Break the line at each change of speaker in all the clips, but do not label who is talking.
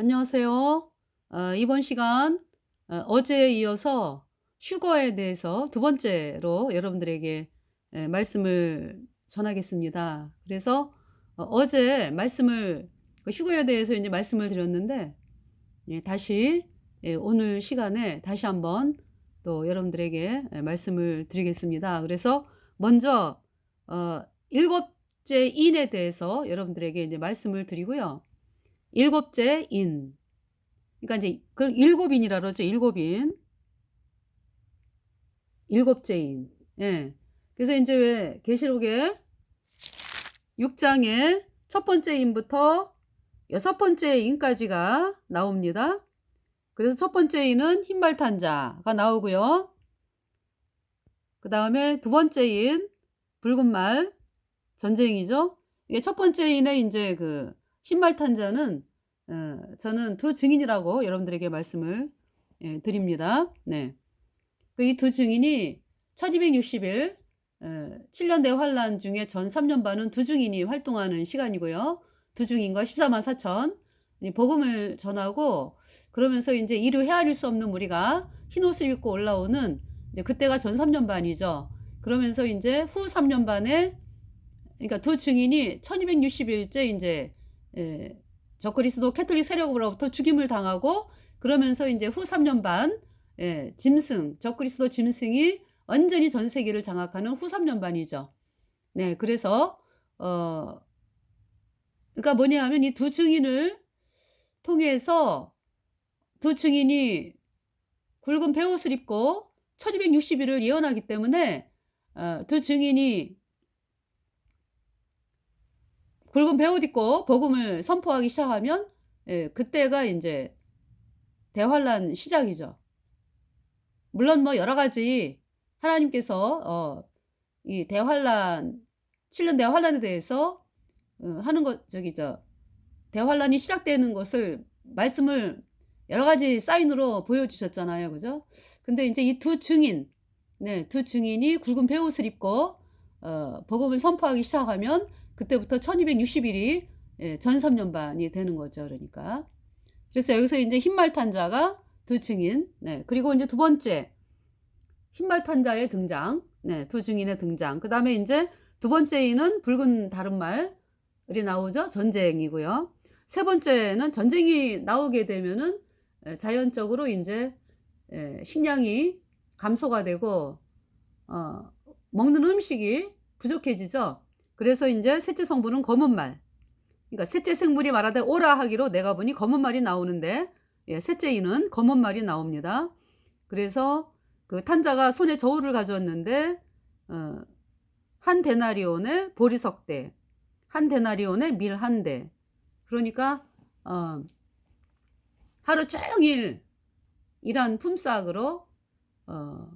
안녕하세요. 이번 시간 어제에 이어서 휴거에 대해서 두 번째로 여러분들에게 말씀을 전하겠습니다. 그래서 어제 말씀을 휴거에 대해서 이제 말씀을 드렸는데, 다시 오늘 시간에 다시 한번 또 여러분들에게 말씀을 드리겠습니다. 그래서 먼저 일곱째 인에 대해서 여러분들에게 이제 말씀을 드리고요. 일곱째 인. 그러니까 이제 그걸 일곱인이라 그러죠. 일곱인. 일곱째인. 예. 그래서 인제 왜 계시록에 6 장에 첫 번째 인부터 여섯 번째 인까지가 나옵니다. 그래서 첫 번째 인은 흰말 탄 자가 나오고요. 그다음에 두 번째 인 붉은 말 전쟁이죠. 이게 첫 번째 인의 인제 그 흰말 탄 자는 저는 두 증인이라고 여러분들에게 말씀을 드립니다. 네. 그 이 두 증인이 1260 일 7년 대환란 중에 전 3년 반은 두 증인이 활동하는 시간이고요. 두 증인과 14만 4천 이 복음을 전하고, 그러면서 인제 이루 헤아릴 수 없는 무리가 흰옷을 입고 올라오는 이제 그때가 전 3년 반이죠. 그러면서 인제 후 3년 반에, 그러니까 두 증인이 1260 일째 인제 적그리스도 캐톨릭 세력으로부터 죽임을 당하고, 그러면서 인제 후 3년 반 짐승 적그리스도 짐승이 완전히 전 세계를 장악하는 후 3년 반이죠. 네. 그래서 어 그러니까 뭐냐 하면 이 두 증인을 통해서 두 증인이 굵은 베옷을 입고 1260 일을 예언하기 때문에 두 증인이 굵은 베옷 입고 복음을 선포하기 시작하면 그때가 인제 대환란 시작이죠. 물론 뭐 여러 가지 하나님께서 이 대환란 7년 대환란에 대해서 하는 것 대환란이 시작되는 것을 말씀을 여러 가지 사인으로 보여 주셨잖아요. 그죠? 근데 인제 이 두 증인, 네, 두 증인이 굵은 베옷을 입고 복음을 선포하기 시작하면 그때부터 1260 일이 전 3년 반이 되는 거죠, 그러니까. 그래서 여기서 인제 흰말 탄 자가 두 증인, 네, 그리고 인제 두 번째 흰말 탄 자의 등장, 네, 두 증인의 등장. 그다음에 인제 두 번째 인은 붉은 다른 말이 나오죠. 전쟁이고요. 세 번째는 전쟁이 나오게 되면은 자연적으로 인제 식량이 감소가 되고 어 먹는 음식이 부족해지죠. 그래서 인제 셋째 성부는 검은 말, 그러니까 셋째 생물이 말하되 오라 하기로 내가 보니 검은 말이 나오는데, 셋째 인은 검은 말이 나옵니다. 그래서 그 탄자가 손에 저울을 가져왔는데 어 한 데나리온에 보리석 대, 한 데나리온에 밀 한 대. 그러니까 어 하루 종일 일한 품삯으로 어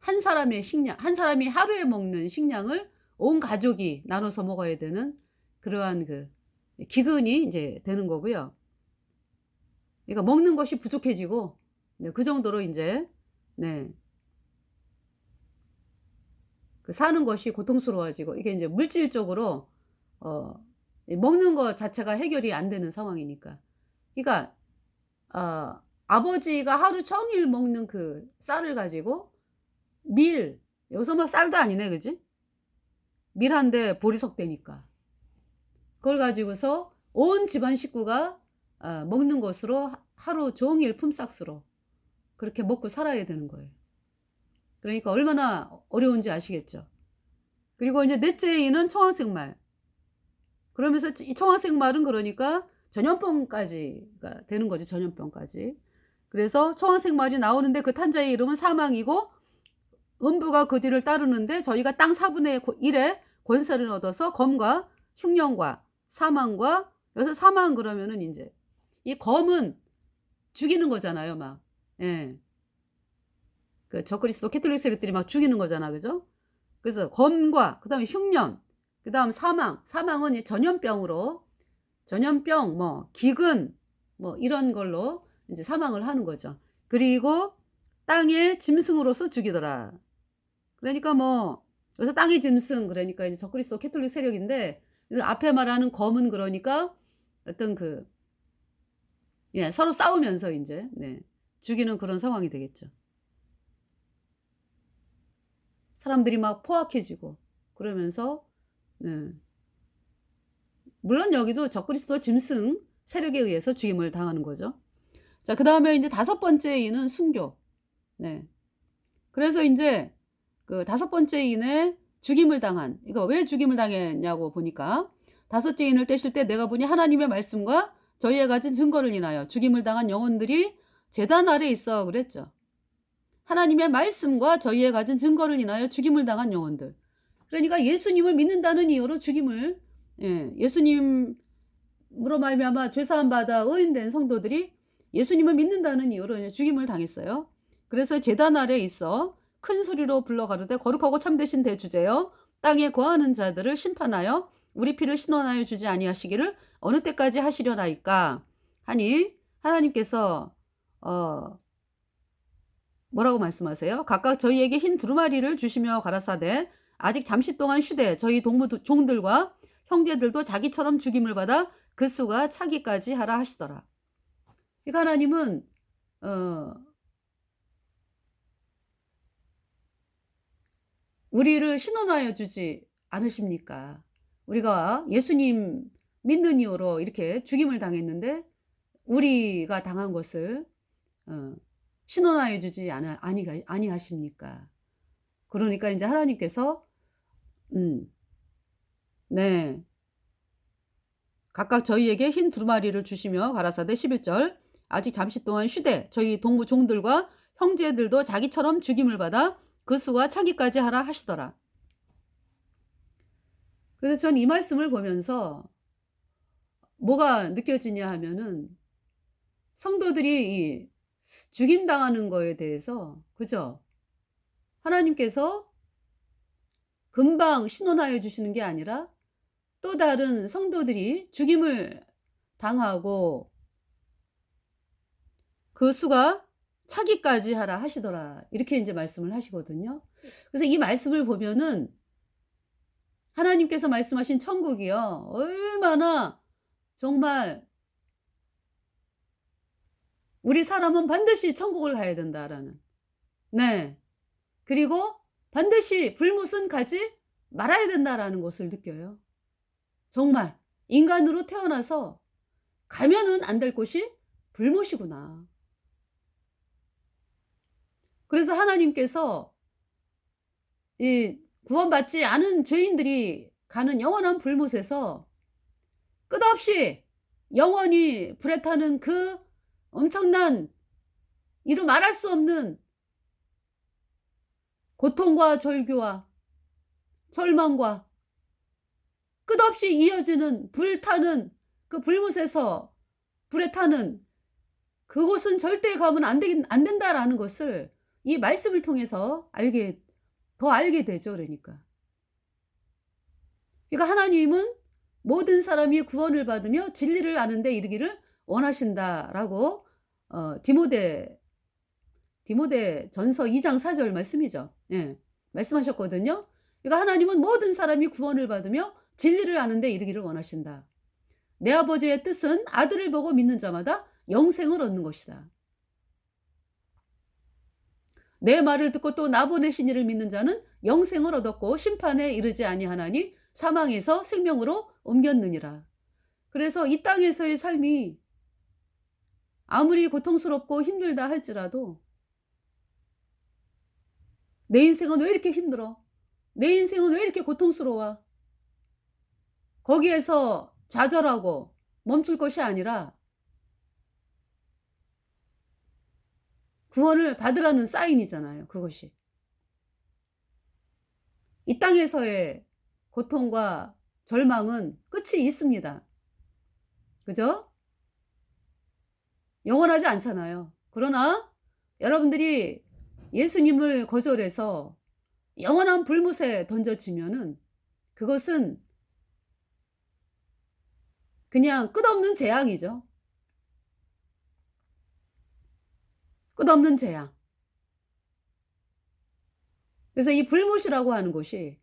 한 사람의 식량, 한 사람이 하루에 먹는 식량을 온 가족이 나눠서 먹어야 되는 그러한 그 기근이 인제 되는 거고요. 그러니까 먹는 것이 부족해지고, 네, 그 정도로 인제, 네, 그 사는 것이 고통스러워지고, 이게 인제 물질적으로 어 이 먹는 것 자체가 해결이 안 되는 상황이니까. 그러니까 아버지가 하루 종일 먹는 그 쌀을 가지고 밀, 여기서 뭐 쌀도 아니네, 그지? 밀 한 대 보리석 대니까. 그걸 가지고서 온 집안 식구가 먹는 것으로 하루 종일 품삯으로 그렇게 먹고 살아야 되는 거예요. 그러니까 얼마나 어려운지 아시겠죠. 그리고 인제 넷째 인은 청황색 말. 그러면서 이 청황색 말은 그러니까 전염병까지가 되는 거죠, 전염병까지. 그래서 청황색 말이 나오는데 그 탄자의 이름은 사망이고, 음부가 그 뒤를 따르는데 저희가 땅 4분의 1의 권세를 얻어서 검과 흉년과 사망과, 여기서 사망 그러면은 인제 이 검은 죽이는 거잖아요, 막. 예. 그 적그리스도 캐톨릭 세력들이 막 죽이는 거잖아. 그죠? 그래서 검과 그다음에 흉년, 그다음 사망. 사망은 이 전염병으로, 전염병 뭐 기근 뭐 이런 걸로 인제 사망을 하는 거죠. 그리고 땅의 짐승으로서 죽이더라. 그러니까 뭐 여기서 땅의 짐승 그러니까 이제 적그리스도 캐톨릭 세력인데, 그래서 앞에 말하는 검은 그러니까 어떤 그 예, 서로 싸우면서 인제 네 죽이는 그런 상황이 되겠죠. 사람들이 막 포악해지고 그러면서 네. 물론 여기도 적그리스도 짐승 세력에 의해서 죽임을 당하는 거죠. 자, 그다음에 인제 다섯 번째 인은 순교. 네. 그래서 인제 그 다섯 번째 인의 죽임을 당한, 이거 왜 죽임을 당했냐고 보니까 다섯째 인을 떼실 때 내가 보니 하나님의 말씀과 저희가 가진 증거를 인하여 죽임을 당한 영혼들이 제단 아래 있어 그랬죠. 하나님의 말씀과 저희의 가진 증거를 인하여 죽임을 당한 영혼들. 그러니까 예수님을 믿는다는 이유로 죽임을, 예, 예수님으로 말미암아 죄 사함 받아 의인된 성도들이 예수님을 믿는다는 이유로 이제 죽임을 당했어요. 그래서 제단 아래 있어 큰 소리로 불러 가로되 거룩하고 참되신 대주제여 땅에 거하는 자들을 심판하여 우리 피를 신원하여 주지 아니하시기를 어느 때까지 하시려나이까 하니, 하나님께서 뭐라고 말씀하세요? 각각 저희에게 흰 두루마리를 주시며 가라사대 아직 잠시 동안 쉬되 저희 종들과 형제들도 자기처럼 죽임을 받아 그 수가 차기까지 하라 하시더라. 그러니까 하나님은 우리를 신원하여 주지 않으십니까? 우리가 예수님 믿는 이유로 이렇게 죽임을 당했는데 우리가 당한 것을 신원하여 주지 아니하십니까? 그러니까 이제 하나님께서 음 네. 각각 저희에게 흰 두루마리를 주시며 가라사대 11절 아직 잠시 동안 쉬되 저희 종들과 형제들도 자기처럼 죽임을 받아 그 수가 차기까지 하라 하시더라. 그래서 전 이 말씀을 보면서 뭐가 느껴지냐 하면은 성도들이 이 죽임당하는 거에 대해서, 그죠? 하나님께서 금방 신원하여 주시는 게 아니라 또 다른 성도들이 죽임을 당하고 그 수가 차기까지 하라 하시더라. 이렇게 인제 말씀을 하시거든요. 그래서 이 말씀을 보면은 하나님께서 말씀하신 천국이요, 얼마나 정말 '우리 사람은 반드시 천국을 가야 된다.'라는, 네. 그리고 '반드시 불못은 가지 말아야 된다.'라는 것을 느껴요. 정말 인간으로 태어나서 가면은 안 될 곳이 불못이구나. 그래서 하나님께서 이 구원받지 않은 죄인들이 가는 영원한 불못에서 끝없이 영원히 불에 타는 그 엄청난 이루 말할 수 없는 고통과 절규와 절망과 끝없이 이어지는 불타는 그 불못에서 불에 타는 그곳은 절대 가면 안 된다라는 것을 이 말씀을 통해서 더 알게 되죠, 그러니까. 그러니까 하나님은 모든 사람이 구원을 받으며 진리를 아는 데 이르기를 원하신다라고 디모데전서 2장 4절 말씀이죠. 예. 말씀하셨거든요. 그러니까 하나님은 모든 사람이 구원을 받으며 진리를 아는 데 이르기를 원하신다. 내 아버지의 뜻은 아들을 보고 믿는 자마다 영생을 얻는 것이다. 내 말을 듣고 또 나 보내신 이를 믿는 자는 영생을 얻었고 심판에 이르지 아니하나니 사망에서 생명으로 옮겼느니라. 그래서 이 땅에서의 삶이 아무리 고통스럽고 힘들다 할지라도 내 인생은 왜 이렇게 힘들어? 내 인생은 왜 이렇게 고통스러워? 거기에서 좌절하고 멈출 것이 아니라 구원을 받으라는 사인이잖아요, 그것이. 이 땅에서의 고통과 절망은 끝이 있습니다. 그죠? 영원하지 않잖아요. 그러나 여러분들이 예수님을 거절해서 영원한 불못에 던져지면은 그것은 그냥 끝없는 재앙이죠. 끝없는 재앙. 그래서 이 불못이라고 하는 곳이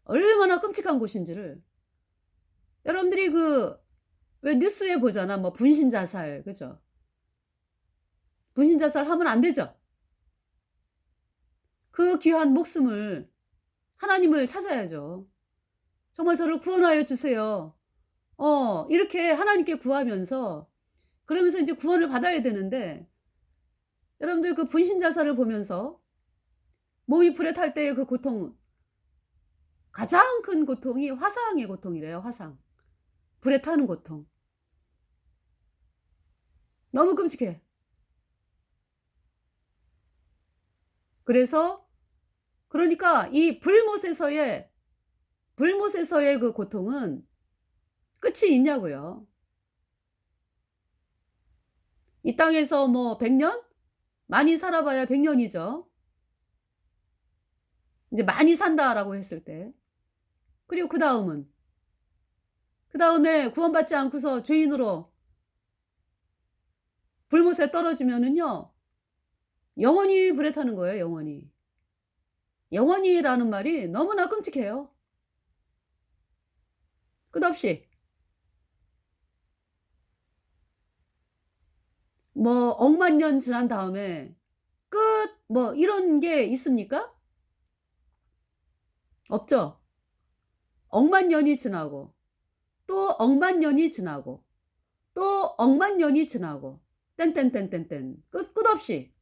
얼마나 끔찍한 곳인지를 여러분들이 왜 뉴스에 보잖아. 뭐 분신 자살, 그죠? 분신자살 하면 안 되죠. 그 귀한 목숨을 하나님을 찾아야죠. 정말 저를 구원하여 주세요. 이렇게 하나님께 구하면서 그러면서 이제 구원을 받아야 되는데 여러분들 그 분신자살을 보면서 몸이 불에 탈 때의 그 고통 가장 큰 고통이 화상의 고통이래요. 화상. 불에 타는 고통. 너무 끔찍해. 그래서 그러니까 이 불못에서의 그 고통은 끝이 있냐고요. 이 땅에서 뭐 100년? 많이 살아봐야 100년이죠. 이제 많이 산다라고 했을 때. 그리고 그다음에 구원받지 않고서 죄인으로 불못에 떨어지면은요. 영원히 불에 타는 거예요, 영원히. 영원히라는 말이 너무나 끔찍해요. 끝없이. 뭐 억만 년 지난 다음에 끝 뭐 이런 게 있습니까? 없죠. 억만 년이 지나고 또 억만 년이 지나고 또 억만 년이 지나고 땡땡땡땡땡 끝없이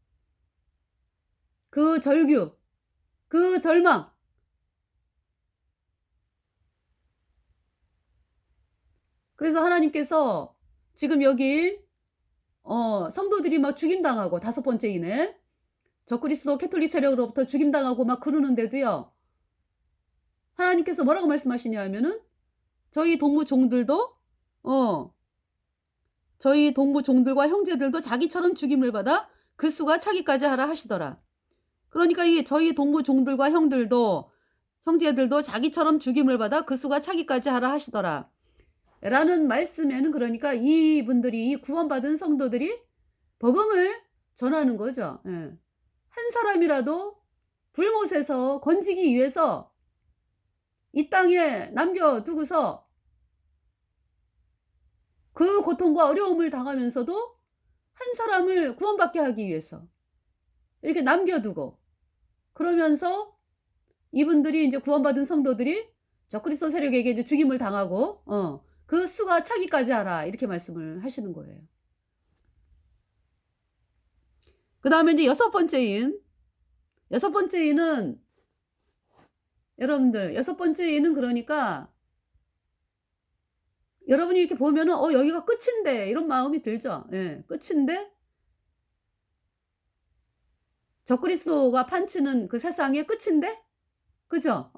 그 절규, 그 절망. 그래서 하나님께서 지금 여기 성도들이 막 죽임당하고 5번째이네. 적그리스도 캐톨릭 세력으로부터 죽임당하고 막 그러는데도요. 하나님께서 뭐라고 말씀하시냐 하면은 저희 동무 종들도 저희 동무 종들과 형제들도 자기처럼 죽임을 받아 그 수가 차기까지 하라 하시더라. 그러니까 이 저희 동무 종들과 형제들도 자기처럼 죽임을 받아 그 수가 차기까지 하라 하시더라. 라는 말씀에는 그러니까 이분들이 이 구원받은 성도들이 복음을 전하는 거죠. 예. 한 사람이라도 불못에서 건지기 위해서 이 땅에 남겨두고서 그 고통과 어려움을 당하면서도 한 사람을 구원받게 하기 위해서 이렇게 남겨두고 그러면서 이분들이 이제 구원받은 성도들이 적그리스도 세력에게 이제 죽임을 당하고 그 수가 차기까지 하라 이렇게 말씀을 하시는 거예요. 그다음에 이제 여섯 번째인 여러분들 여섯 번째인은 그러니까 여러분이 이렇게 보면은 여기가 끝인데 이런 마음이 들죠. 예. 끝인데 적그리스도가 판치는 그 세상의 끝인데 그죠?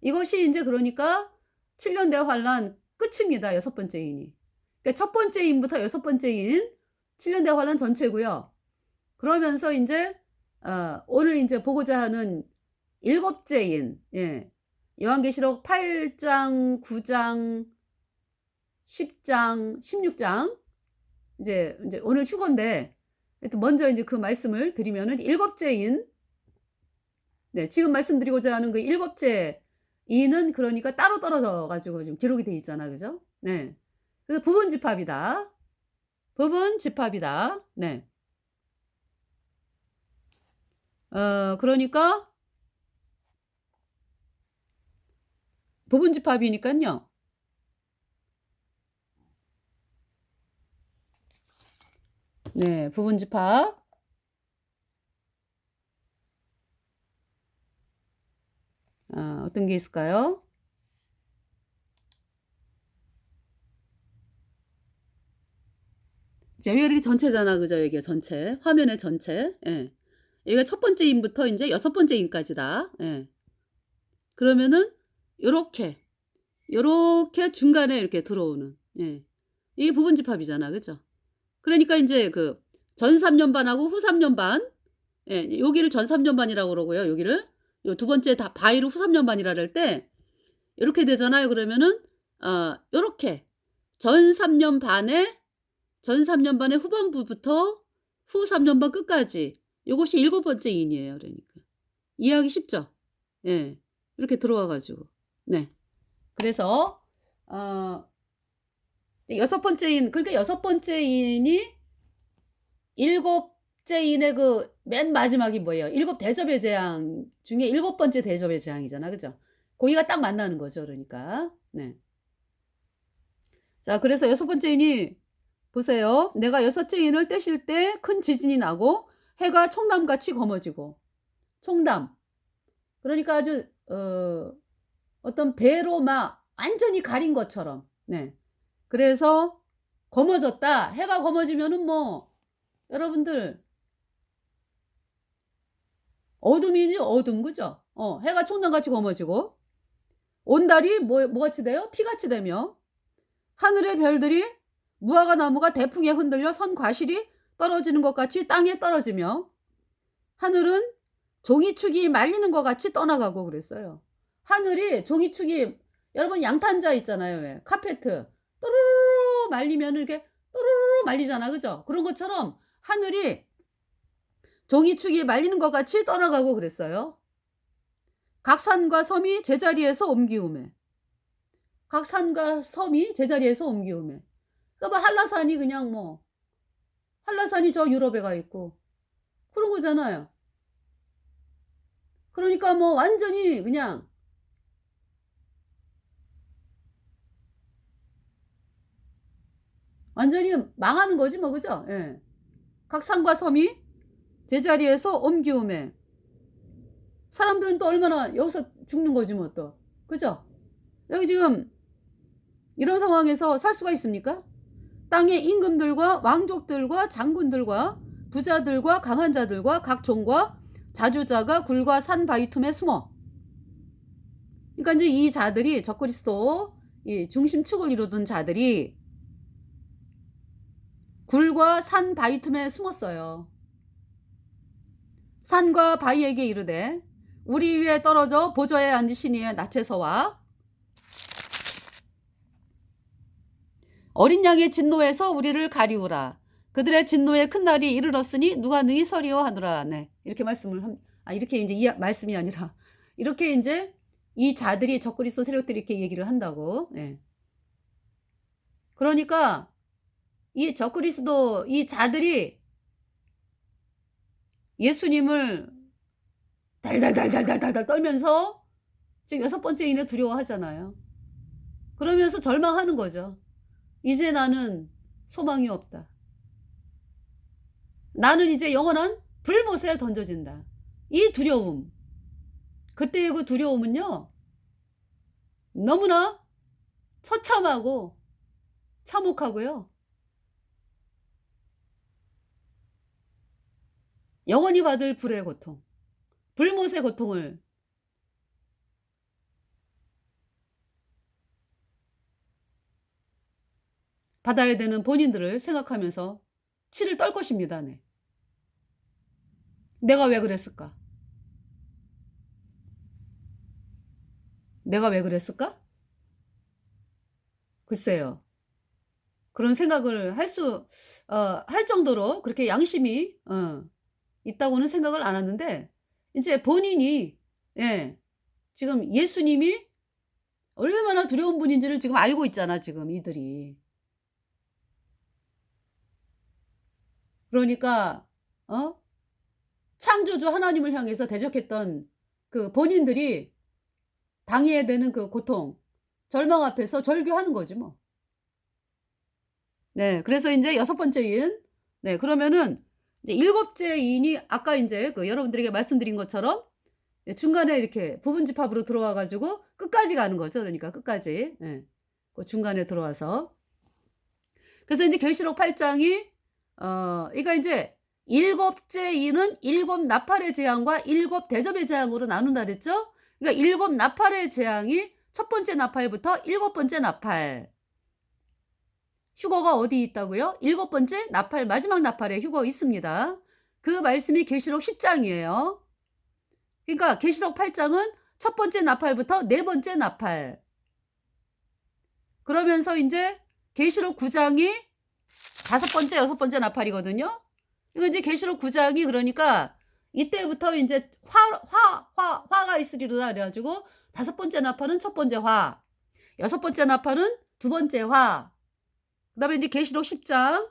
이것이 인제 그러니까 7년 대환란 끝입니다. 여섯 번째인이. 그러니까 첫 번째 인부터 여섯 번째 인 7년 대환란 전체고요. 그러면서 인제 오늘 인제 보고자 하는 일곱째 인 요한계시록 8장, 9장, 10장, 16장 이제 오늘 휴건데 하여튼 먼저 인제 그 말씀을 드리면은 일곱째 인 지금 말씀드리고자 하는 그 일곱째 인은 그러니까 따로 떨어져 가지고 지금 기록이 돼 있잖아. 그죠? 네. 그래서 부분집합이다. 부분집합이다. 네. 그러니까 부분집합이니깐요. 네. 부분집합. 어떤 게 있을까요? 자, 여기 전체잖아. 그죠? 여기가 전체. 화면의 전체. 예. 여기가 첫 번째 인부터 인제 여섯 번째 인까지다. 예. 그러면은 요렇게 중간에 이렇게 들어오는 이게 부분집합이잖아. 그죠? 그러니까 인제 그 전 3년 반하고 후 3년 반 여기를 전 3년 반이라고 그러고요. 여기를 요 두 번째 다 바위를 후 3년 반이라 그럴 때 요렇게 되잖아요. 그러면은 요렇게 전 3년 반의 후반부부터 후 3년 반 끝까지 요것이 일곱 번째 인이에요. 그러니까. 이해하기 쉽죠? 예. 이렇게 들어와 가지고. 네. 그래서 여섯 번째 인 그러니까 여섯 번째 인이 일곱 일곱째 인의 그 맨 마지막이 뭐예요? 일곱 대접의 재앙 중에 일곱 번째 대접의 재앙이잖아. 그죠? 거기가 딱 만나는 거죠. 그러니까. 네. 자, 그래서 여섯 번째 인이 보세요. 내가 여섯째 인을 떼실 때 큰 지진이 나고 해가 총담같이 검어지고. 총담. 그러니까 아주 어떤 배로 막 완전히 가린 것처럼. 네. 그래서 검어졌다. 해가 검어지면은 뭐 여러분들 어둠이죠. 어둠. 그죠? 해가 총담같이 검어지고 온달이 뭐같이 돼요? 피같이 되며 하늘의 별들이 무화과 나무가 대풍에 흔들려 선 과실이 떨어지는 것 같이 땅에 떨어지며 하늘은 종이축이 말리는 것 같이 떠나가고 그랬어요. 하늘이 종이축이 여러분 양탄자 있잖아요. 왜? 카페트 또르르 말리면 이렇게 또르르 말리잖아. 그죠? 그런 것처럼 하늘이 종이축이 말리는 것 같이 떠나가고 그랬어요. 각 산과 섬이 제자리에서 옮기우매. 각 산과 섬이 제자리에서 옮기우매. 그러니까 뭐 한라산이 그냥 뭐 한라산이 저 유럽에 가 있고 그런 거잖아요. 그러니까 뭐 완전히 그냥 완전히 망하는 거지 뭐. 그죠? 예. 각 산과 섬이 제자리에서 옮기우매. 사람들은 또 얼마나 여기서 죽는 거지 뭐 또. 그죠? 여기 지금 이런 상황에서 살 수가 있습니까? 땅의 임금들과 왕족들과 장군들과 부자들과 강한 자들과 각 종과 자주자가 굴과 산 바위 틈에 숨어. 그러니까 이제 이 자들이 적그리스도 이 중심축을 이루던 자들이 굴과 산 바위 틈에 숨었어요. 산과 바위에게 이르되 우리 위에 떨어져 보좌에 앉으신 이의 낯에 서와 어린 양의 진노에서 우리를 가리우라. 그들의 진노의 큰 날이 이르렀으니 누가 능히 서리오 하노라. 네. 이렇게 말씀을 이렇게 이제 이 말씀이 아니라 이렇게 이제 이 자들이 적그리스도 세력들이 이렇게 얘기를 한다고. 네. 그러니까 이 적그리스도 이 자들이 예수님을 달달달달달달 떨면서 지금 여섯 번째 인에 두려워하잖아요. 그러면서 절망하는 거죠. 이제 나는 소망이 없다. 나는 이제 영원한 불못에 던져진다. 이 두려움. 그때의 그 두려움은요. 너무나 처참하고 참혹하고요. 영원히 받을 불의 고통. 불못의 고통을 받아야 되는 본인들을 생각하면서 치를 떨 것입니다. 네. 내가 왜 그랬을까? 내가 왜 그랬을까? 글쎄요. 그런 생각을 할 정도로 그렇게 양심이 있다고는 생각을 안 하는데 이제 본인이 예, 지금 예수님이 얼마나 두려운 분인지를 지금 알고 있잖아. 지금 이들이. 그러니까 창조주 하나님을 향해서 대적했던 그 본인들이 당해야 되는 그 고통, 절망 앞에서 절규하는 거지 뭐. 네. 그래서 인제 여섯 번째 인. 네. 그러면은 이제 일곱째 인이 아까 인제 그 여러분들에게 말씀드린 것처럼 중간에 이렇게 부분 집합으로 들어와 가지고 끝까지 가는 거죠. 그러니까 끝까지. 예. 그 중간에 들어와서. 그래서 인제 계시록 8 장이 그러니까 인제 일곱째 인은 일곱 나팔의 재앙과 일곱 대접의 재앙으로 나눈다 그랬죠? 그러니까 일곱 나팔의 재앙이 첫 번째 나팔부터 일곱 번째 나팔. 휴거가 어디 있다고요? 일곱 번째 나팔 마지막 나팔에 휴거 있습니다. 그 말씀이 계시록 10장이에요. 그러니까 계시록 8장은 첫 번째 나팔부터 네 번째 나팔. 그러면서 인제 계시록 9장이 다섯 번째, 여섯 번째 나팔이거든요. 이거 이제 계시록 9장이 그러니까 이때부터 인제 화가 있으리로다 그래 가지고 다섯 번째 나팔은 첫 번째 화, 여섯 번째 나팔은 두 번째 화. 그다음에 이제 계시록 10장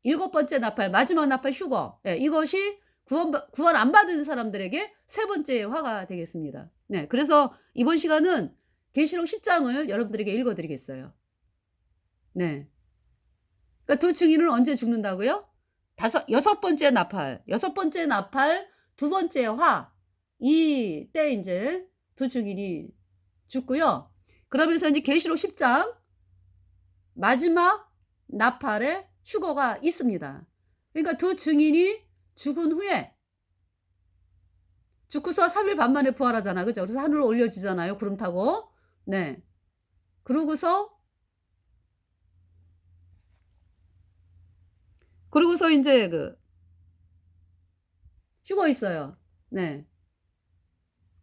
7번째 나팔, 마지막 나팔 휴거. 예, 이것이 구원 안 받은 사람들에게 세 번째 화가 되겠습니다. 네. 그래서 이번 시간은 계시록 10장을 여러분들에게 읽어 드리겠어요. 네. 그러니까 두 증인은 언제 죽는다고요? 여섯 번째 나팔, 여섯 번째 나팔, 두 번째 화. 이때 인제 두 증인이 죽고요. 그러면서 인제 계시록 10장 마지막 나팔의 휴거가 있습니다. 그러니까 두 증인이 죽은 후에 죽고서 3일 반 만에 부활하잖아. 그죠? 그래서 하늘로 올려지잖아요, 구름 타고. 네. 그러고서 인제 휴거 있어요. 네.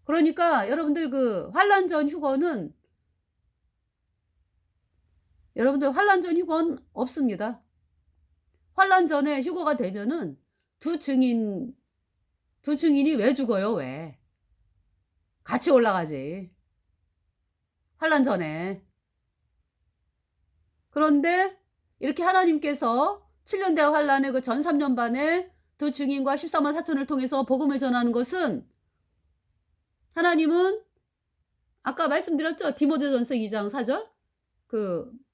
그러니까 여러분들 환란 전 휴거는 여러분들 환란 전 휴거는 없습니다. 환란 전에 휴거가 되면은 두 증인 두 증인이 왜 죽어요, 왜? 같이 올라가지. 환란 전에. 그런데 이렇게 하나님께서 7년 대화 환란의 전 3년 반에 두 증인과 14만 4천을 통해서 복음을 전하는 것은 하나님은 아까 말씀드렸죠. 디모데전서 2장 4절.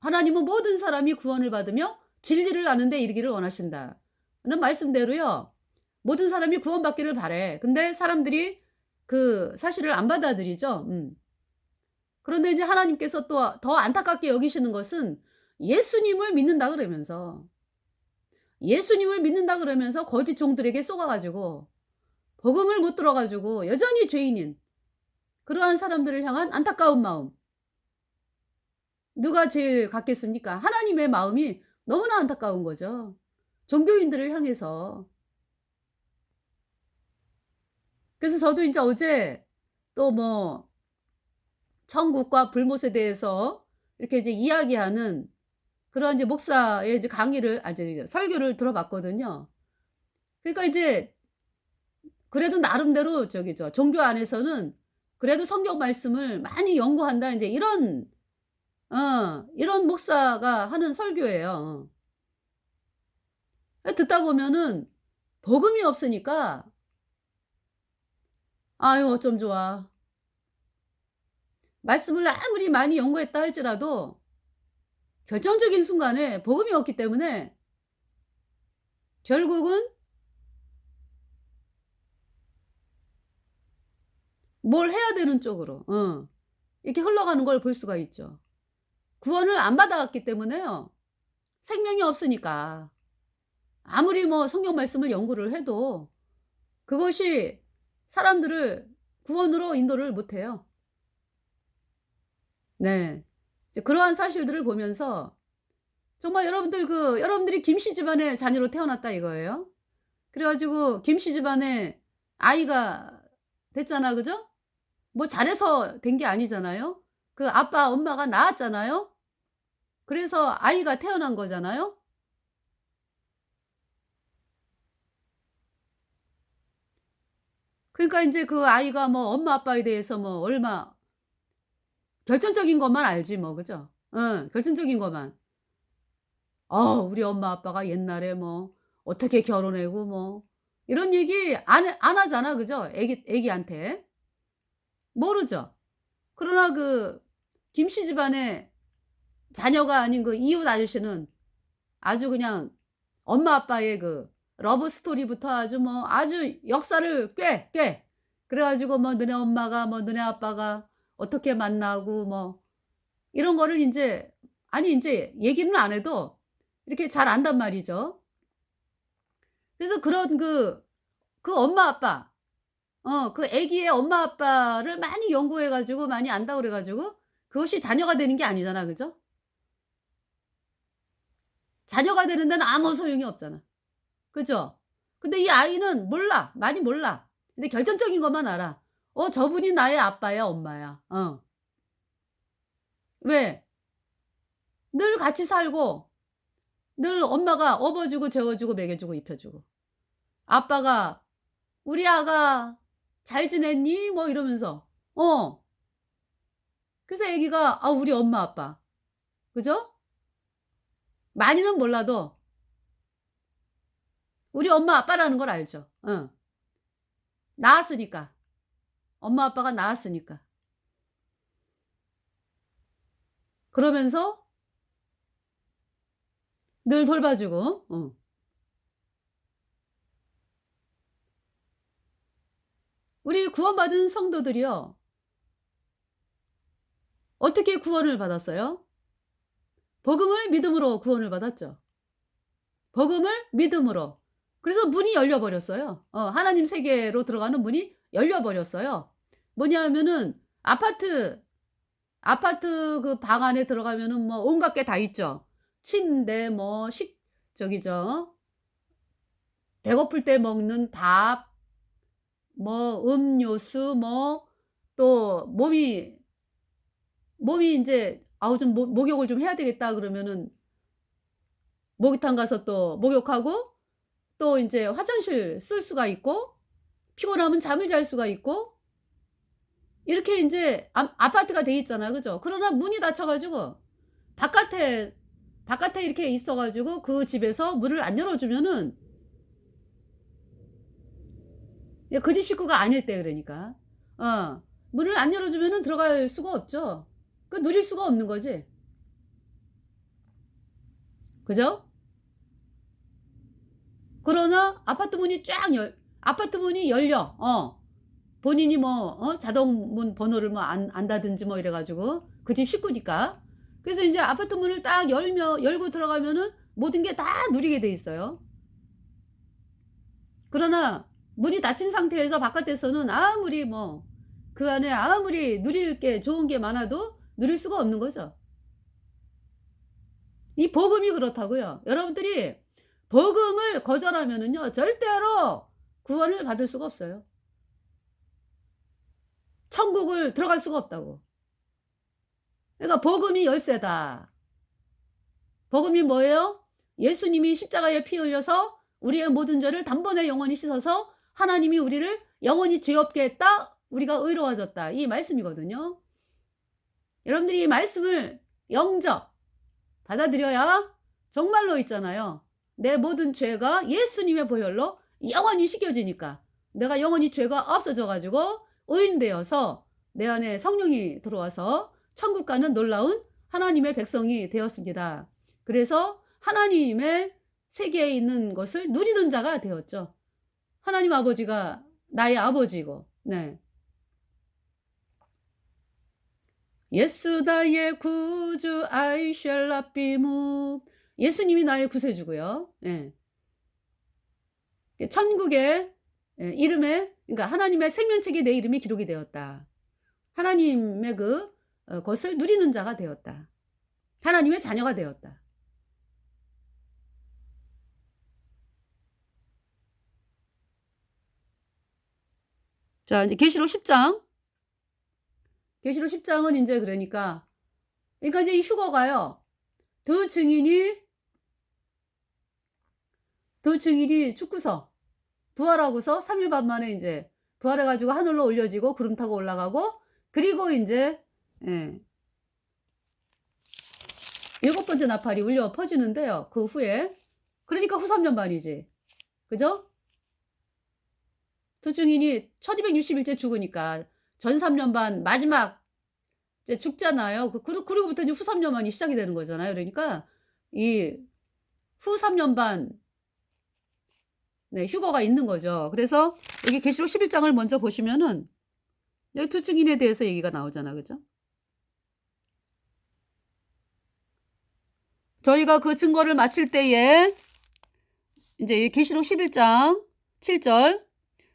하나님은 모든 사람이 구원을 받으며 진리를 아는 데 이르기를 원하신다. 는 말씀대로요. 모든 사람이 구원받기를 바래. 근데 사람들이 그 사실을 안 받아들이죠. 그런데 이제 하나님께서 또 더 안타깝게 여기시는 것은 예수님을 믿는다 그러면서 예수님을 믿는다 그러면서 거짓 종들에게 속아 가지고 복음을 못 들어 가지고 여전히 죄인인 그러한 사람들을 향한 안타까운 마음. 누가 제일 같겠습니까? 하나님의 마음이 너무나 안타까운 거죠. 종교인들을 향해서. 그래서 저도 인제 어제 또 천국과 불못에 대해서 이렇게 이제 이야기하는 그런 이제 목사의 이제 강의를 이제 설교를 들어봤거든요. 그러니까 이제 그래도 나름대로 종교 안에서는 그래도 성경 말씀을 많이 연구한다 인제 이런 목사가 하는 설교예요. 듣다 보면은 복음이 없으니까 '아유 어쩜 좋아.' 말씀을 아무리 많이 연구했다 할지라도 결정적인 순간에 복음이 없기 때문에 결국은 뭘 해야 되는 쪽으로 이렇게 흘러가는 걸 볼 수가 있죠. 구원을 안 받아왔기 때문에요. 생명이 없으니까. 아무리 성경 말씀을 연구를 해도 그것이 사람들을 구원으로 인도를 못 해요. 네. 이제 그러한 사실들을 보면서 정말 여러분들이 김씨 집안의 자녀로 태어났다 이거예요. 그래 가지고 김씨 집안에 아이가 됐잖아. 그죠? 뭐 잘해서 된 게 아니잖아요. 아빠 엄마가 낳았잖아요. 그래서 아이가 태어난 거잖아요. 그러니까 인제 그 아이가 엄마 아빠에 대해서 얼마 결정적인 것만 알지 그죠? 결정적인 것만. 우리 엄마 아빠가 옛날에 어떻게 결혼하고 이런 얘기 안 하잖아. 그죠? 애기한테. 모르죠. 그러나 김씨 집안의 자녀가 아닌 이웃 아저씨는 아주 그냥 엄마 아빠의 러브 스토리부터 아주 역사를 꽤 그래 가지고 너네 엄마가 너네 아빠가 어떻게 만나고 이런 거를 인제 아니 인제 얘기는 안 해도 이렇게 잘 안단 말이죠. 그래서 그런 엄마 아빠 애기의 엄마 아빠를 많이 연구해 가지고 많이 안다 그래 가지고 그것이 자녀가 되는 게 아니잖아. 그죠? 자녀가 되는 데는 아무 소용이 없잖아. 그죠? 근데 이 아이는 몰라. 많이 몰라. 근데 결정적인 것만 알아. 저분이 나의 아빠야, 엄마야. 왜? 늘 같이 살고 늘 엄마가 업어 주고 재워 주고 먹여 주고 입혀 주고 아빠가 "우리 아가 잘 지냈니?" 이러면서 그래서 애기가 우리 엄마 아빠. 그죠? 많이는 몰라도 우리 엄마 아빠라는 걸 알죠. 어. 낳았으니까. 엄마 아빠가 낳았으니까. 그러면서 늘 돌봐주고. 우리 구원받은 성도들이요. 어떻게 구원을 받았어요? 복음을 믿음으로 구원을 받았죠. 복음을 믿음으로. 그래서 문이 열려 버렸어요. 하나님 세계로 들어가는 문이 열려 버렸어요. 뭐냐 하면은 아파트 그 방 안에 들어가면은 뭐 온갖 게 다 있죠. 침대 뭐 저기죠. 배고플 때 먹는 밥, 뭐 음료수, 뭐 또 몸이 인제 '아우 좀 목욕을 좀 해야 되겠다.' 그러면은 목욕탕 가서 또 목욕하고 또 인제 화장실 쓸 수가 있고 피곤하면 잠을 잘 수가 있고 이렇게 인제 아파트가 돼 있잖아요. 그죠? 그러나 문이 닫혀 가지고 바깥에 이렇게 있어 가지고 그 집에서 문을 안 열어 주면은 그 집 식구가 아닐 때 그러니까. 문을 안 열어 주면은 들어갈 수가 없죠. 누릴 수가 없는 거지. 그죠? 그러나 아파트 문이 열려. 본인이 뭐 자동 문 번호를 뭐 안다든지 뭐 이래 가지고 그 집 식구니까. 그래서 인제 아파트 문을 딱 열고 들어가면은 모든 게 다 누리게 돼 있어요. 그러나 문이 닫힌 상태에서 바깥에서는 아무리 뭐 그 안에 아무리 누릴 게 좋은 게 많아도 누릴 수가 없는 거죠. 이 복음이 그렇다고요. 여러분들이 복음을 거절하면은요 절대로 구원을 받을 수가 없어요. 천국을 들어갈 수가 없다고. 그러니까 복음이 열쇠다. 복음이 뭐예요? 예수님이 십자가에 피 흘려서 우리의 모든 죄를 단번에 영원히 씻어서 하나님이 우리를 영원히 죄 없게 했다. 우리가 의로워졌다. 이 말씀이거든요. 여러분들이 이 말씀을 영접 받아들여야 정말로 있잖아요. 내 모든 죄가 예수님의 보혈로 영원히 씻겨지니까 내가 영원히 죄가 없어져 가지고 의인되어서 내 안에 성령이 들어와서 천국 가는 놀라운 하나님의 백성이 되었습니다. 그래서 하나님의 세계에 있는 것을 누리는 자가 되었죠. 하나님 아버지가 나의 아버지고. 네. 예수 나의 구주 I shall not be moved. 예수님이 나의 구세주고요. 예. 천국의 이름에 그러니까 하나님의 생명책에 내 이름이 기록이 되었다. 하나님의 것을 누리는 자가 되었다. 하나님의 자녀가 되었다. 자, 이제 계시록 10장. 계시록 10장은 인제 그러니까 이제 이 휴거가요. 두 증인이 죽고서 부활하고서 3일 반 만에 인제 부활해 가지고 하늘로 올려지고 구름 타고 올라가고 그리고 인제 예. 7번째 나팔이 울려 퍼지는데요. 그 후에 그러니까 후 3년 반이지. 그죠? 두 증인이 1260일째 죽으니까 전 3년 반 마지막 이제 죽잖아요. 그리고부터 이제 후 3년 반이 시작이 되는 거잖아요. 그러니까 이 후 3년 반 네, 휴거가 있는 거죠. 그래서 여기 계시록 11장을 먼저 보시면은 여기 두 증인에 대해서 얘기가 나오잖아. 그죠? 저희가 그 증거를 마칠 때에 이제 계시록 11장 7절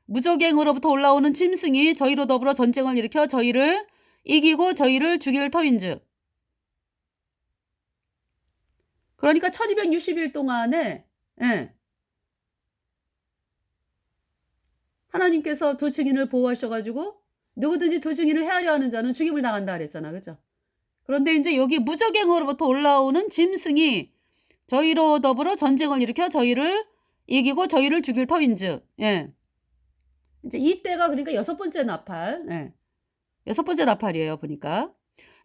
무저갱으로부터 올라오는 짐승이 저희로 더불어 전쟁을 일으켜 저희를 이기고 저희를 죽일 터인즉. 그러니까 1260일 동안에 예. 하나님께서 두 증인을 보호하셔 가지고 누구든지 두 증인을 헤아려 하는 자는 죽임을 당한다 그랬잖아. 그죠? 그런데 이제 여기 무저갱으로부터 올라오는 짐승이 저희로 더불어 전쟁을 일으켜 저희를 이기고 저희를 죽일 터인즉. 예. 이제 이때가 그러니까 6번째 나팔. 예. 6번째 나팔이에요, 보니까.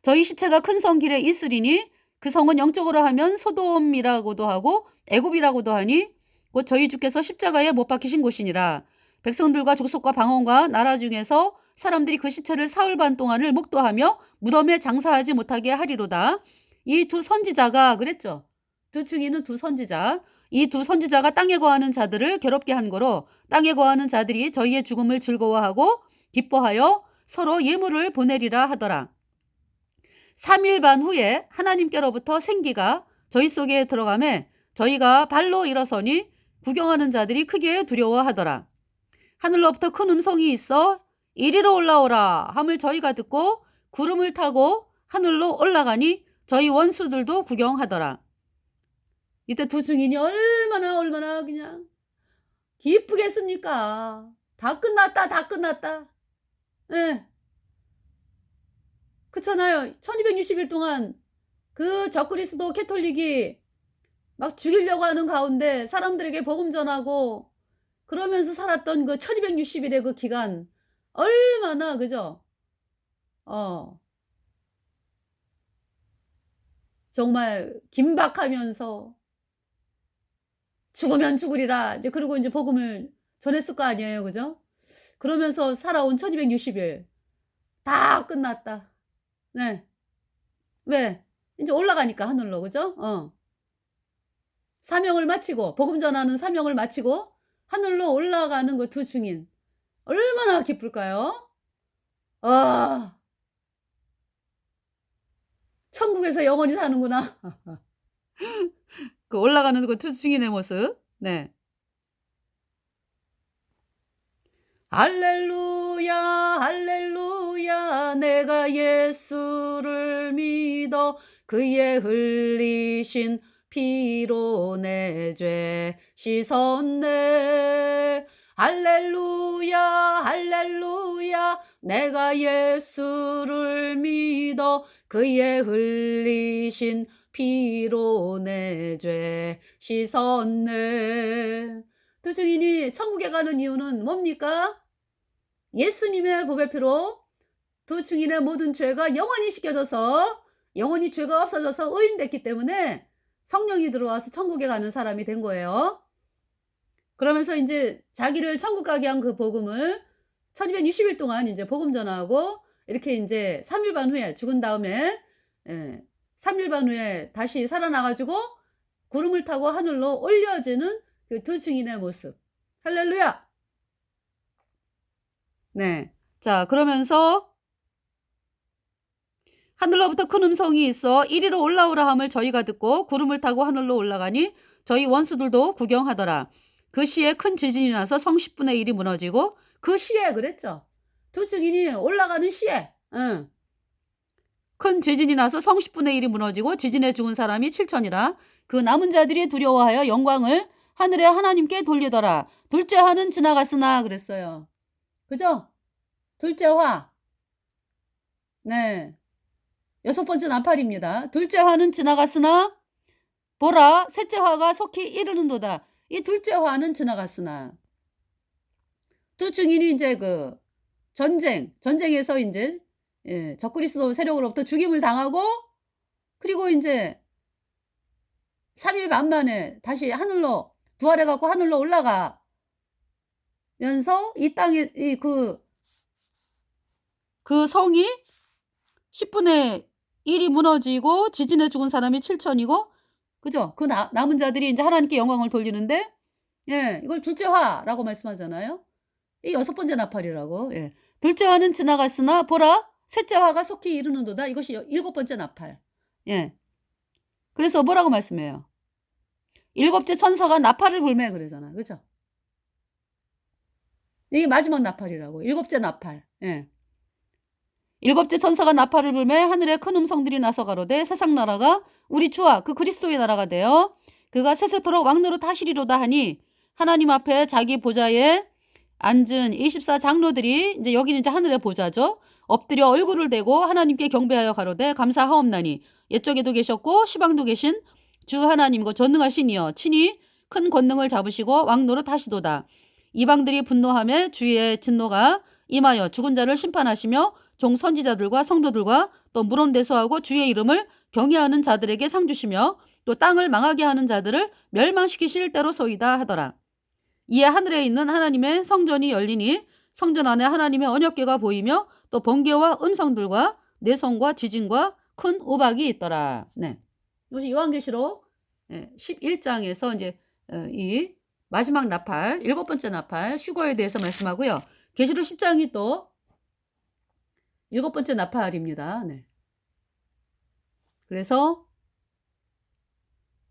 저희 시체가 큰 성 길에 있으리니 그 성은 영적으로 하면 소돔이라고도 하고 애굽이라고도 하니 곧 저희 주께서 십자가에 못 박히신 곳이니라. 백성들과 족속과 방언과 나라 중에서 사람들이 그 시체를 사흘 반 동안을 목도하며 무덤에 장사하지 못하게 하리로다. 이 두 선지자가 그랬죠. 두 증인은 두 선지자. 이 두 선지자가 땅에 거하는 자들을 괴롭게 한 거로 땅에 거하는 자들이 저희의 죽음을 즐거워하고 기뻐하여 서로 예물을 보내리라 하더라. 3일 반 후에 하나님께로부터 생기가 저희 속에 들어가매 저희가 발로 일어서니 구경하는 자들이 크게 두려워하더라. 하늘로부터 큰 음성이 있어 이리로 올라오라 함을 저희가 듣고 구름을 타고 하늘로 올라가니 저희 원수들도 구경하더라. 이때 두 증인이 얼마나 그냥 기쁘겠습니까? 다 끝났다, 다 끝났다. 예. 그렇잖아요. 1260일 동안 그 적그리스도 캐톨릭이 막 죽이려고 하는 가운데 사람들에게 복음 전하고 그러면서 살았던 그 1260일의 그 기간 얼마나 그죠? 정말 긴박하면서 죽으면 죽으리라. 이제 그리고 이제 복음을 전했을 거 아니에요. 그죠? 그러면서 살아온 1260일 다 끝났다. 네. 왜? 이제 올라가니까 하늘로. 그죠? 사명을 마치고 복음 전하는 사명을 마치고 하늘로 올라가는 그 두 증인 얼마나 기쁠까요? 아, 천국에서 영원히 사는구나. 그 올라가는 그 두 증인의 모습. 네. 할렐루야 할렐루야 내가 예수를 믿어 그의 흘리신 피로 내 죄 씻었네. 할렐루야 할렐루야 내가 예수를 믿어 그의 흘리신 피로 내 죄 씻었네. 두 증인이 천국에 가는 이유는 뭡니까? 예수님의 보배 피로 두 증인의 모든 죄가 영원히 씻겨져서 영원히 죄가 없어져서 의인됐기 때문에 성령이 들어와서 천국에 가는 사람이 된 거예요. 그러면서 이제 자기를 천국 가게 한 그 복음을 1260일 동안 이제 복음 전하고 이렇게 이제 3일 반 후에 죽은 다음에 3일 반 후에 다시 살아나가지고 구름을 타고 하늘로 올려지는 그 두 증인의 모습. 할렐루야! 네. 자, 그러면서 하늘로부터 큰 음성이 있어 이리로 올라오라 함을 저희가 듣고 구름을 타고 하늘로 올라가니 저희 원수들도 구경하더라. 그 시에 큰 지진이 나서 성 10분의 1이 무너지고 그 시에 그랬죠. 두 증인이 올라가는 시에 큰 지진이 나서 성 10분의 1이 무너지고 지진에 죽은 사람이 7천이라. 그 남은 자들이 두려워하여 영광을 하늘의 하나님께 돌리더라. 둘째 화는 지나갔으나 그랬어요. 그죠? 둘째 화. 네. 6번째 나팔입니다. 둘째 화는 지나갔으나 보라 셋째 화가 속히 이르는도다. 이 둘째 화는 지나갔으나 두 증인이 이제 그 전쟁에서 이제 적그리스도 세력으로부터 죽임을 당하고 그리고 이제 3일 반 만에 다시 하늘로 부활해 갖고 하늘로 올라가면서 이 땅에 그 성이 10분의 1이 무너지고 지진에 죽은 사람이 7천이고 그죠? 그 남은 자들이 이제 하나님께 영광을 돌리는데 이걸 둘째 화라고 말씀하잖아요. 이 6번째 나팔이라고. 둘째 화는 지나갔으나 보라 셋째 화가 속히 이르는도다. 이것이 7번째 나팔. 그래서 뭐라고 말씀해요? 7째 천사가 나팔을 불매 그러잖아. 그죠? 이게 마지막 나팔이라고. 7째 나팔. 7째 천사가 나팔을 불매 하늘에 큰 음성들이 나서 가로되 세상 나라가 우리 주와 그 그리스도의 나라가 되어 그가 세세토록 왕노릇 하시리로다 하니 하나님 앞에 자기 보좌에 앉은 24장로들이 이제 여기는 이제 하늘의 보좌죠. 엎드려 얼굴을 대고 하나님께 경배하여 가로되 감사하옵나니 옛적에도 계셨고 시방도 계신 주 하나님과 전능하신 이여 친히 큰 권능을 잡으시고 왕노릇 하시도다. 이방들이 분노하며 주의 진노가 임하여 죽은 자를 심판하시며 종 선지자들과 성도들과 또 물온대소하고 주의 이름을 경외하는 자들에게 상 주시며 또 땅을 망하게 하는 자들을 멸망시키실 때로소이다 하더라. 이에 하늘에 있는 하나님의 성전이 열리니 성전 안에 하나님의 언약궤가 보이며 또 번개와 음성들과 내성과 지진과 큰 우박이 있더라. 네. 이것이 요한계시록 11장에서 이제 이 마지막 나팔, 7번째 나팔 휴거에 대해서 말씀하고요. 계시록 10장이 또 7번째 나팔입니다. 네. 그래서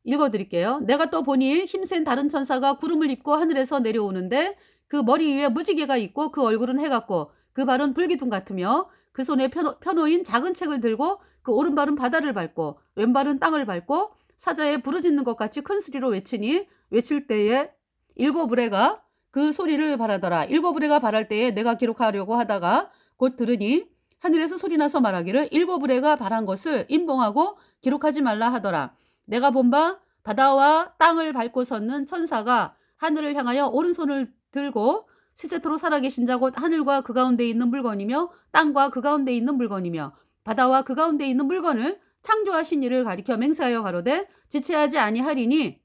읽어드릴게요. 내가 또 보니 힘센 다른 천사가 구름을 입고 하늘에서 내려오는데 그 머리 위에 무지개가 있고 그 얼굴은 해 같고 그 발은 불기둥 같으며 그 손에 펴놓인 작은 책을 들고 그 오른발은 바다를 밟고 왼발은 땅을 밟고 사자에 부르짖는 것 같이 큰 소리로 외치니 외칠 때에 7우레가 그 소리를 발하더라. 7우레가 발할 때에 내가 기록하려고 하다가 곧 들으니 하늘에서 소리나서 말하기를 7우레가 발한 것을 임봉하고 기록하지 말라 하더라. 내가 본 바 바다와 땅을 밟고 섰는 천사가 하늘을 향하여 오른손을 들고 세세토록 살아계신 자 곧 하늘과 그 가운데 있는 물건이며 땅과 그 가운데 있는 물건이며 바다와 그 가운데 있는 물건을 창조하신 이를 가리켜 맹세하여 가로되 지체하지 아니하리니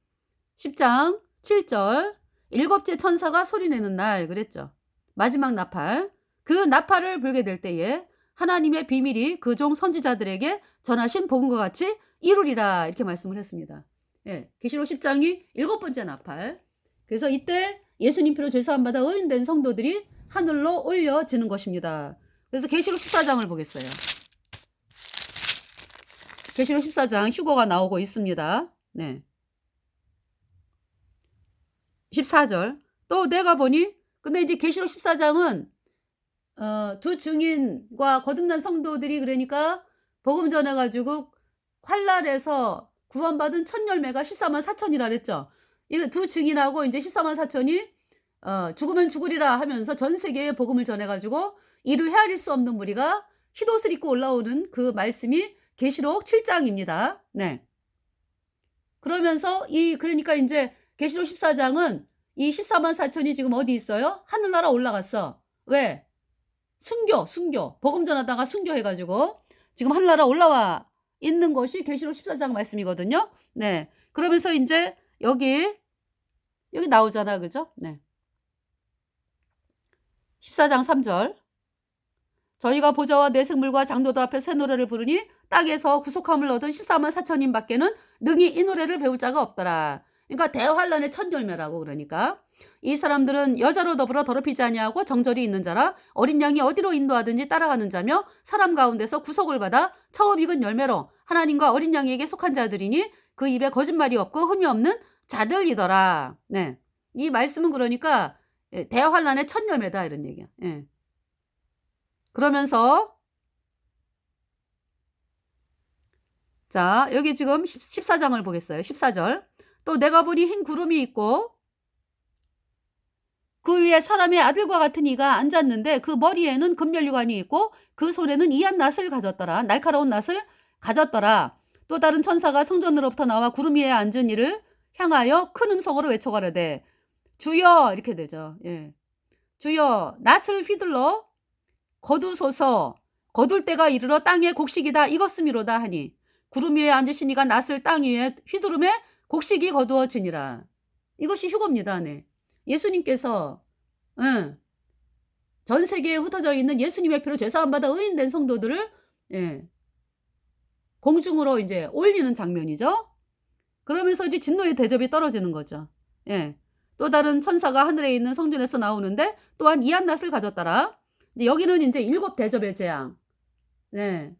10장 7절 7째 천사가 소리내는 날 그랬죠. 마지막 나팔 그 나팔을 불게 될 때에 하나님의 비밀이 그 종 선지자들에게 전하신 복음과 같이 이루리라 이렇게 말씀을 했습니다. 예, 계시록 10장이 7번째 나팔. 그래서 이때 예수님 피로 죄사함 받아 의인된 성도들이 하늘로 올려지는 것입니다. 그래서 계시록 14장을 보겠어요. 계시록 14장 휴거가 나오고 있습니다. 네. 14절 또 내가 보니 근데 이제 계시록 14장은 두 증인과 거듭난 성도들이 그러니까 복음 전해가지고 환란에서 구원받은 첫 열매가 14만 4천이라 그랬죠. 이 두 증인하고 이제 14만 4천이 죽으면 죽으리라 하면서 전 세계에 복음을 전해가지고 이루 헤아릴 수 없는 무리가 흰옷을 입고 올라오는 그 말씀이 계시록 7장입니다. 네. 그러면서 그러니까 이제 계시록 14장은 이 14만 4천이 지금 어디 있어요? 하늘나라 올라갔어. 왜? 순교. 복음 전하다가 순교해가지고 지금 하늘나라 올라와 있는 것이 계시록 14장 말씀이거든요. 네. 그러면서 이제 여기 나오잖아. 그죠? 네. 14장 3절. 저희가 보좌와 내 생물과 장로들 앞에 새 노래를 부르니 땅에서 구속함을 얻은 14만 4천인 밖에는 능히 이 노래를 배울 자가 없더라. 그러니까 대환란의 첫 열매라고 그러니까. 이 사람들은 여자로 더불어 더럽히지 아니하고 정절이 있는 자라 어린 양이 어디로 인도하든지 따라가는 자며 사람 가운데서 구속을 받아 처음 익은 열매로 하나님과 어린 양에게 속한 자들이니 그 입에 거짓말이 없고 흠이 없는 자들이더라. 네. 이 말씀은 그러니까 대환란의 첫 열매다 이런 얘기야. 예. 그러면서 자 여기 지금 14장을 보겠어요. 14절 또 내가 보니 흰 구름이 있고 그 위에 사람의 아들과 같은 이가 앉았는데 그 머리에는 금면류관이 있고 그 손에는 이한 낫을 가졌더라. 날카로운 낫을 가졌더라. 또 다른 천사가 성전으로부터 나와 구름 위에 앉은 이를 향하여 큰 음성으로 외쳐가려되 주여 이렇게 되죠. 예. 주여 낫을 휘둘러 거두소서 거둘 때가 이르러 땅에 곡식이다 익었음이로다 하니 구름 위에 앉으신 이가 낫을 땅 위에 휘두름에 곡식이 거두어지니라. 이것이 휴거입니다. 네. 예수님께서 전 세계에 흩어져 있는 예수님의 피로 죄사함 받아 의인된 성도들을 공중으로 이제 올리는 장면이죠. 그러면서 이제 진노의 대접이 떨어지는 거죠. 예. 또 다른 천사가 하늘에 있는 성전에서 나오는데 또한 이한 낫을 가졌더라. 이제 여기는 이제 7 대접의 재앙. 네.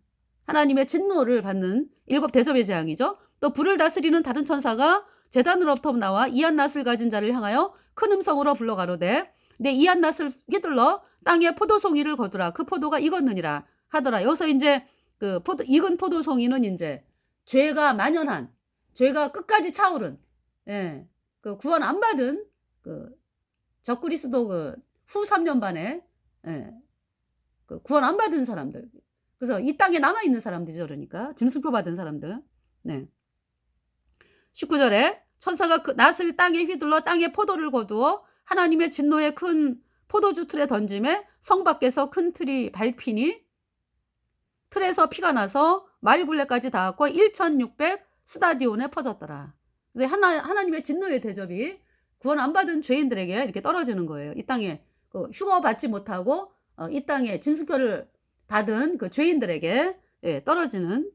하나님의 진노를 받는 7 대접의 재앙이죠. 또 불을 다스리는 다른 천사가 제단으로부터 나와 이한 낫을 가진 자를 향하여 큰 음성으로 불러가로되 내 이한 낫을 휘둘러 땅에 포도송이를 거두라. 그 포도가 익었느니라 하더라. 여기서 이제 그 익은 포도송이는 이제 죄가 만연한, 죄가 끝까지 차오른, 그 구원 안 받은 그 적그리스도 그 후 3년 반에 그 구원 안 받은 사람들. 그래서 이 땅에 남아 있는 사람들이죠. 그러니까 짐승표 받은 사람들. 네. 19절에 천사가 그 낫을 땅에 휘둘러 땅에 포도를 거두어 하나님의 진노의 큰 포도주 틀에 던짐에 성 밖에서 큰 틀이 밟히니 틀에서 피가 나서 말굴레까지 닿았고 1600 스타디온에 퍼졌더라. 그래서 하나님의 진노의 대접이 구원 안 받은 죄인들에게 이렇게 떨어지는 거예요. 이 땅에 그 휴거 받지 못하고 이 땅에 짐승표를 받은 그 죄인들에게 떨어지는